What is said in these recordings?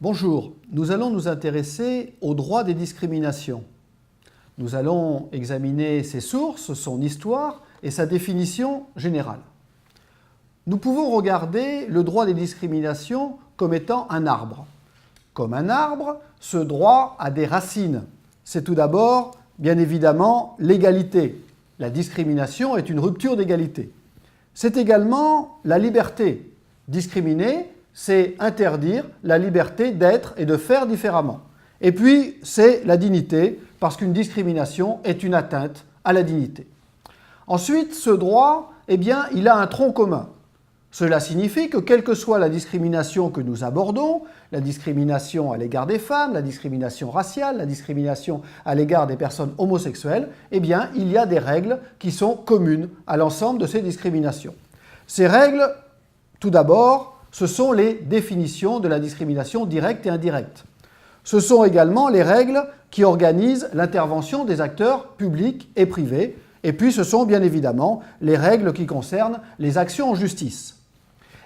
Bonjour, nous allons nous intéresser au droit des discriminations. Nous allons examiner ses sources, son histoire et sa définition générale. Nous pouvons regarder le droit des discriminations comme étant un arbre. Comme un arbre, ce droit a des racines. C'est tout d'abord, bien évidemment, l'égalité. La discrimination est une rupture d'égalité. C'est également la liberté. Discriminer, c'est interdire la liberté d'être et de faire différemment. Et puis, c'est la dignité, parce qu'une discrimination est une atteinte à la dignité. Ensuite, ce droit, il a un tronc commun. Cela signifie que quelle que soit la discrimination que nous abordons, la discrimination à l'égard des femmes, la discrimination raciale, la discrimination à l'égard des personnes homosexuelles, il y a des règles qui sont communes à l'ensemble de ces discriminations. Ces règles, tout d'abord, ce sont les définitions de la discrimination directe et indirecte. Ce sont également les règles qui organisent l'intervention des acteurs publics et privés. Et puis, ce sont bien évidemment les règles qui concernent les actions en justice.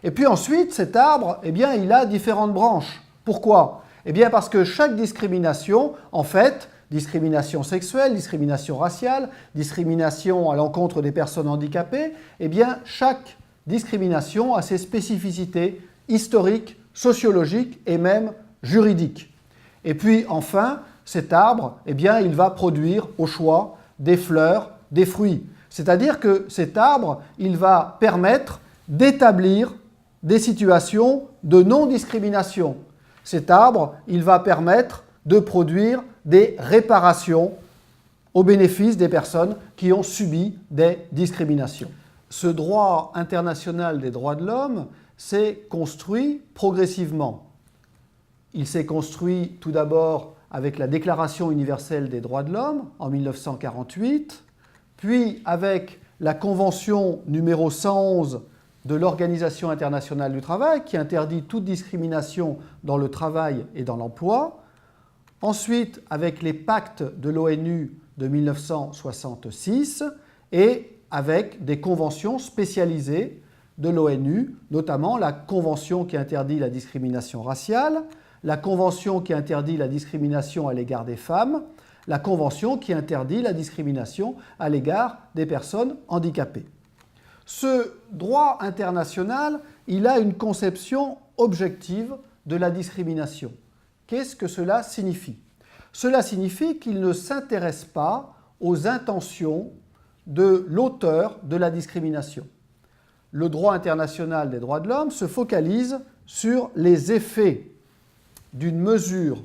Et puis ensuite, cet arbre, il a différentes branches. Pourquoi ? Parce que chaque discrimination, en fait, discrimination sexuelle, discrimination raciale, discrimination à l'encontre des personnes handicapées, chaque discrimination a ses spécificités historiques, sociologiques et même juridiques. Et puis enfin, cet arbre, il va produire au choix des fleurs, des fruits. C'est-à-dire que cet arbre, il va permettre d'établir des situations de non-discrimination. Cet arbre, il va permettre de produire des réparations au bénéfice des personnes qui ont subi des discriminations. Ce droit international des droits de l'homme s'est construit progressivement. Il s'est construit tout d'abord avec la Déclaration universelle des droits de l'homme en 1948, puis avec la Convention numéro 111 de l'Organisation internationale du travail qui interdit toute discrimination dans le travail et dans l'emploi, ensuite avec les pactes de l'ONU de 1966 et avec des conventions spécialisées de l'ONU, notamment la Convention qui interdit la discrimination raciale, la Convention qui interdit la discrimination à l'égard des femmes, la Convention qui interdit la discrimination à l'égard des personnes handicapées. Ce droit international, il a une conception objective de la discrimination. Qu'est-ce que cela signifie ? Cela signifie qu'il ne s'intéresse pas aux intentions de l'auteur de la discrimination. Le droit international des droits de l'homme se focalise sur les effets d'une mesure,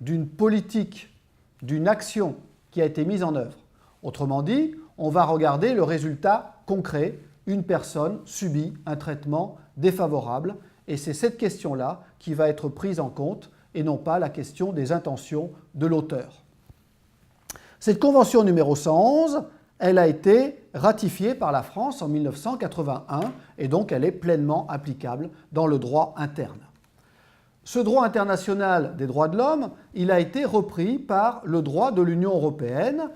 d'une politique, d'une action qui a été mise en œuvre. Autrement dit, on va regarder le résultat concret. Une personne subit un traitement défavorable et c'est cette question-là qui va être prise en compte et non pas la question des intentions de l'auteur. Cette convention numéro 111, elle a été ratifiée par la France en 1981 et donc elle est pleinement applicable dans le droit interne. Ce droit international des droits de l'homme, il a été repris par le droit de l'Union européenne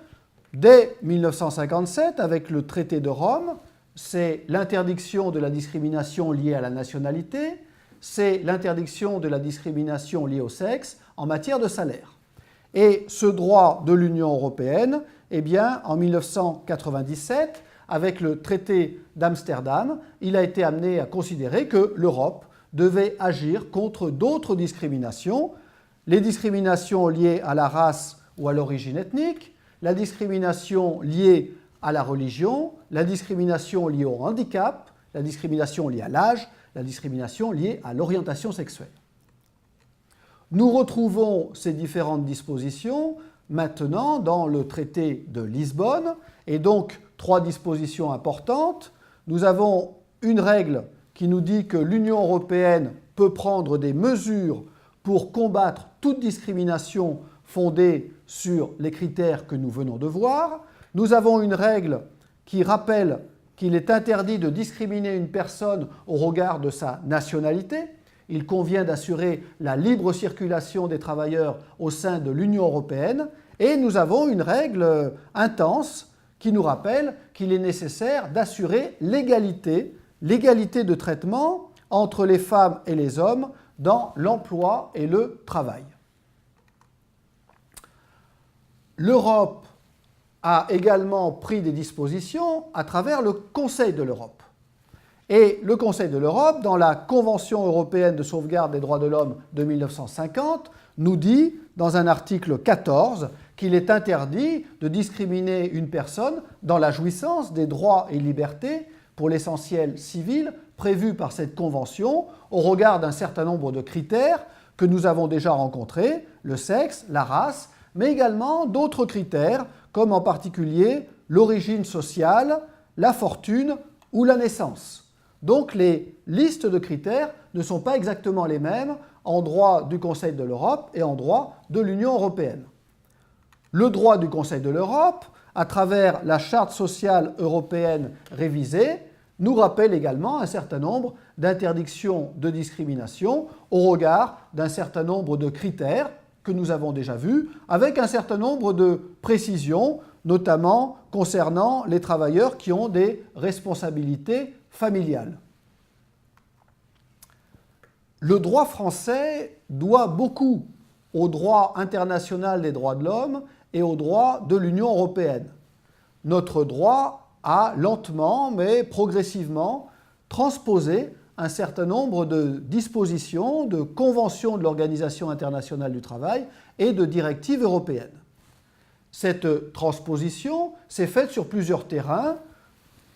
dès 1957 avec le traité de Rome. C'est l'interdiction de la discrimination liée à la nationalité, c'est l'interdiction de la discrimination liée au sexe en matière de salaire. Et ce droit de l'Union européenne, en 1997, avec le traité d'Amsterdam, il a été amené à considérer que l'Europe devait agir contre d'autres discriminations, les discriminations liées à la race ou à l'origine ethnique, la discrimination liée à la religion, la discrimination liée au handicap, la discrimination liée à l'âge, la discrimination liée à l'orientation sexuelle. Nous retrouvons ces différentes dispositions maintenant dans le traité de Lisbonne et donc 3 dispositions importantes. Nous avons une règle qui nous dit que l'Union européenne peut prendre des mesures pour combattre toute discrimination fondée sur les critères que nous venons de voir. Nous avons une règle qui rappelle qu'il est interdit de discriminer une personne au regard de sa nationalité. Il convient d'assurer la libre circulation des travailleurs au sein de l'Union européenne. Et nous avons une règle intense qui nous rappelle qu'il est nécessaire d'assurer l'égalité de traitement entre les femmes et les hommes dans l'emploi et le travail. L'Europe a également pris des dispositions à travers le Conseil de l'Europe. Et le Conseil de l'Europe, dans la Convention européenne de sauvegarde des droits de l'homme de 1950, nous dit, dans un article 14, qu'il est interdit de discriminer une personne dans la jouissance des droits et libertés, pour l'essentiel civils, prévus par cette Convention, au regard d'un certain nombre de critères que nous avons déjà rencontrés, le sexe, la race, mais également d'autres critères, comme en particulier l'origine sociale, la fortune ou la naissance. Donc les listes de critères ne sont pas exactement les mêmes en droit du Conseil de l'Europe et en droit de l'Union européenne. Le droit du Conseil de l'Europe, à travers la Charte sociale européenne révisée, nous rappelle également un certain nombre d'interdictions de discrimination au regard d'un certain nombre de critères que nous avons déjà vus, avec un certain nombre de précisions, notamment concernant les travailleurs qui ont des responsabilités familiales. Le droit français doit beaucoup au droit international des droits de l'homme et au droit de l'Union européenne. Notre droit a lentement, mais progressivement, transposé un certain nombre de dispositions, de conventions de l'Organisation internationale du travail et de directives européennes. Cette transposition s'est faite sur plusieurs terrains.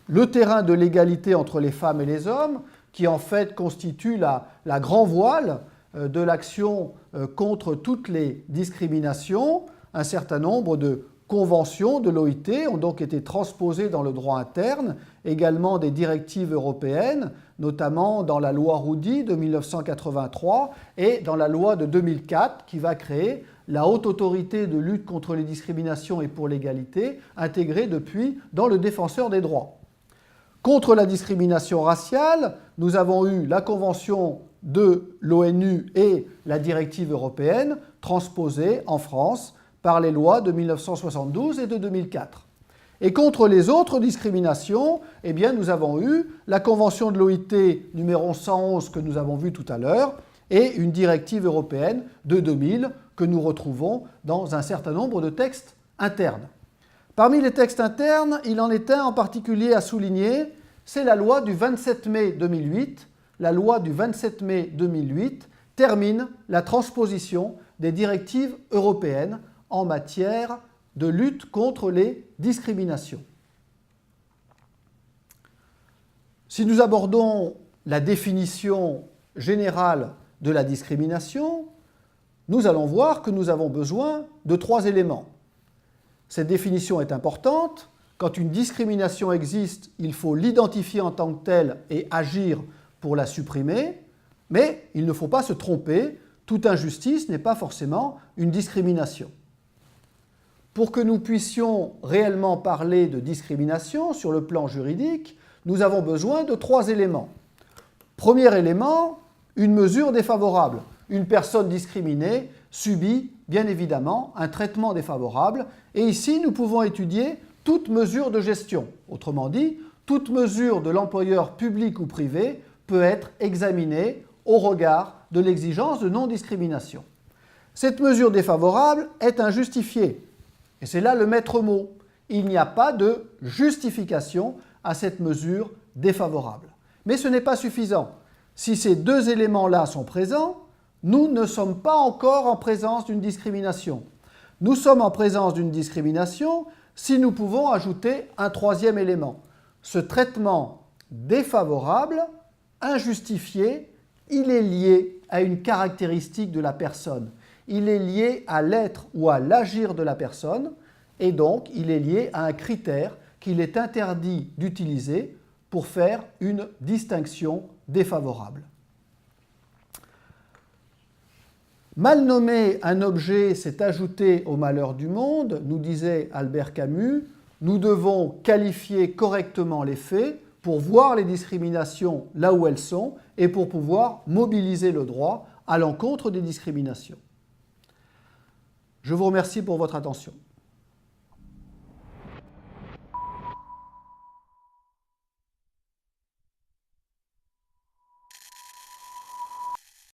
Le terrain de l'égalité entre les femmes et les hommes, qui en fait constitue la grand voile de l'action contre toutes les discriminations. Un certain nombre de conventions de l'OIT ont donc été transposées dans le droit interne, également des directives européennes, notamment dans la loi Roudy de 1983 et dans la loi de 2004 qui va créer la Haute Autorité de lutte contre les discriminations et pour l'égalité, intégrée depuis dans le Défenseur des droits. Contre la discrimination raciale, nous avons eu la Convention de l'ONU et la directive européenne transposées en France par les lois de 1972 et de 2004. Et contre les autres discriminations, eh bien, nous avons eu la Convention de l'OIT numéro 111 que nous avons vue tout à l'heure et une directive européenne de 2000 que nous retrouvons dans un certain nombre de textes internes. Parmi les textes internes, il en est un en particulier à souligner, c'est la loi du 27 mai 2008. La loi du 27 mai 2008 termine la transposition des directives européennes en matière de lutte contre les discriminations. Si nous abordons la définition générale de la discrimination, nous allons voir que nous avons besoin de 3 éléments. Cette définition est importante. Quand une discrimination existe, il faut l'identifier en tant que telle et agir pour la supprimer, mais il ne faut pas se tromper, toute injustice n'est pas forcément une discrimination. Pour que nous puissions réellement parler de discrimination sur le plan juridique, nous avons besoin de 3 éléments. Premier élément, une mesure défavorable. Une personne discriminée subit bien évidemment un traitement défavorable et ici nous pouvons étudier toute mesure de gestion. Autrement dit, toute mesure de l'employeur public ou privé peut être examinée au regard de l'exigence de non-discrimination. Cette mesure défavorable est injustifiée. Et c'est là le maître mot. Il n'y a pas de justification à cette mesure défavorable. Mais ce n'est pas suffisant. Si ces 2 éléments-là sont présents, nous ne sommes pas encore en présence d'une discrimination. Nous sommes en présence d'une discrimination si nous pouvons ajouter un 3e élément. Ce traitement défavorable, injustifié, il est lié à une caractéristique de la personne. Il est lié à l'être ou à l'agir de la personne et donc il est lié à un critère qu'il est interdit d'utiliser pour faire une distinction défavorable. Mal nommer un objet, c'est ajouter au malheur du monde, nous disait Albert Camus. Nous devons qualifier correctement les faits pour voir les discriminations là où elles sont et pour pouvoir mobiliser le droit à l'encontre des discriminations. Je vous remercie pour votre attention.